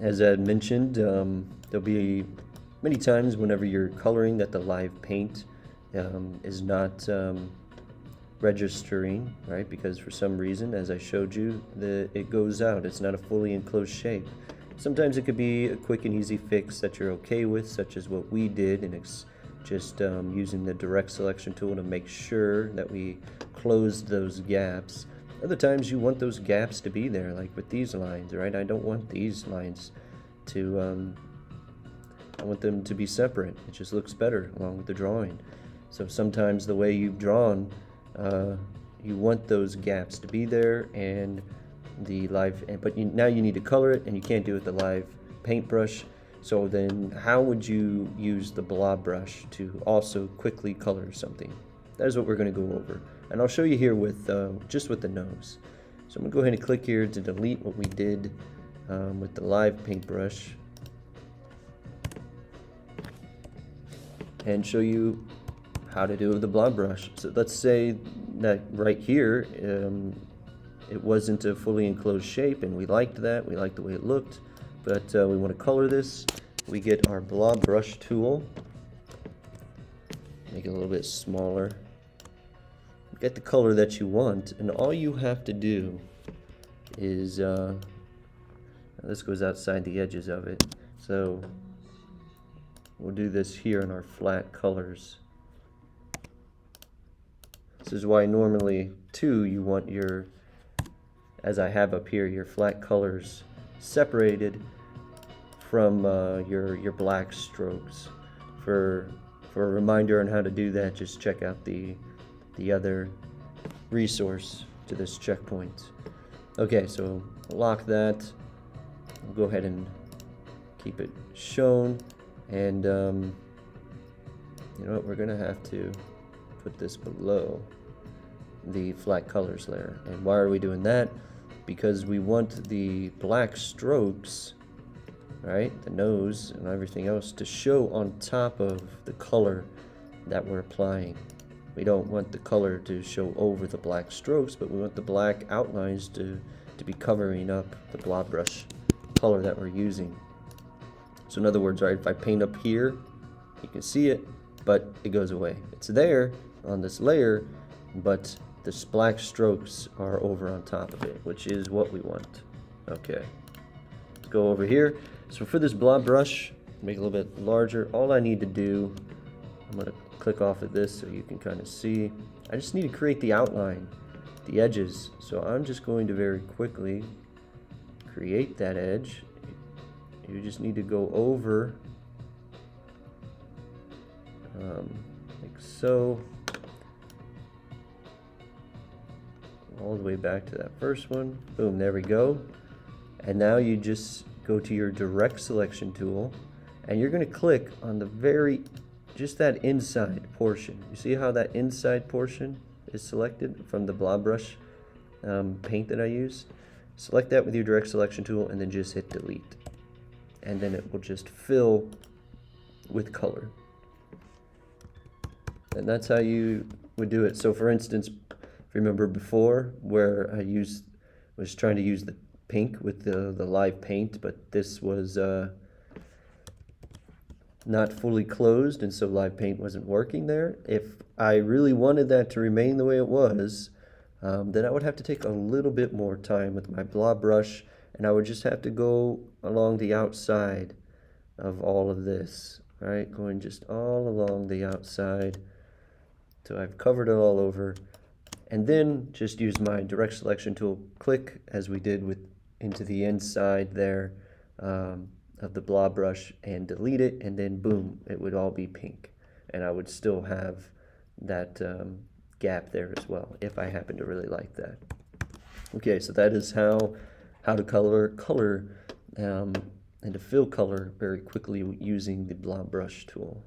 As I had mentioned, there'll be many times whenever you're coloring that the live paint is not registering, right? Because for some reason, as I showed you, it goes out. It's not a fully enclosed shape. Sometimes it could be a quick and easy fix that you're okay with, such as what we did, and it's just using the direct selection tool to make sure that we close those gaps. Other times you want those gaps to be there, like with these lines, right? I don't want these lines to, I want them to be separate. It just looks better along with the drawing. So sometimes the way you've drawn, you want those gaps to be there, and the live, but now you need to color it, and you can't do it with the live paintbrush. So then how would you use the blob brush to also quickly color something? That is what we're going to go over, and I'll show you here with just with the nose. So I'm going to go ahead and click here to delete what we did with the live paintbrush and show you how to do it with the blob brush. So let's say that right here it wasn't a fully enclosed shape, and we liked that. We liked the way it looked, but we want to color this. We get our blob brush tool, make it a little bit smaller, get the color that you want, and all you have to do is this goes outside the edges of it, so we'll do this here in our flat colors. This is why normally too you want your, as I have up here, your flat colors separated from your black strokes. For a reminder on how to do that, just check out the other resource to this checkpoint. Okay, so lock that. We'll go ahead and keep it shown, and you know what, we're gonna have to put this below the flat colors layer. And why are we doing that? Because we want the black strokes, right, the nose and everything else, to show on top of the color that we're applying. We don't want the color to show over the black strokes, but we want the black outlines to be covering up the blob brush color that we're using. So in other words, right, if I paint up here, you can see it, but it goes away. It's there on this layer, but the black strokes are over on top of it, which is what we want. Okay, let's go over here. So for this blob brush, make it a little bit larger. All I need to do, I'm going to click off of this so you can kind of see. I just need to create the outline, the edges. So I'm just going to very quickly create that edge. You just need to go over like so, all the way back to that first one. Boom, there we go. And now you just go to your direct selection tool, and you're going to click on the just that inside portion. You see how that inside portion is selected from the blob brush paint that I used? Select that with your direct selection tool, and then just hit delete. And then it will just fill with color. And that's how you would do it. So for instance, if you remember before where I was trying to use the pink with the live paint, but this was not fully closed, and so live paint wasn't working there. If I really wanted that to remain the way it was, then I would have to take a little bit more time with my blob brush, and I would just have to go along the outside of all of this, right? Going just all along the outside till I've covered it all over, and then just use my direct selection tool, click as we did with into the inside there of the blob brush, and delete it, and then boom, it would all be pink, and I would still have that gap there as well if I happen to really like that. Okay, so that is how to color and to fill color very quickly using the blob brush tool.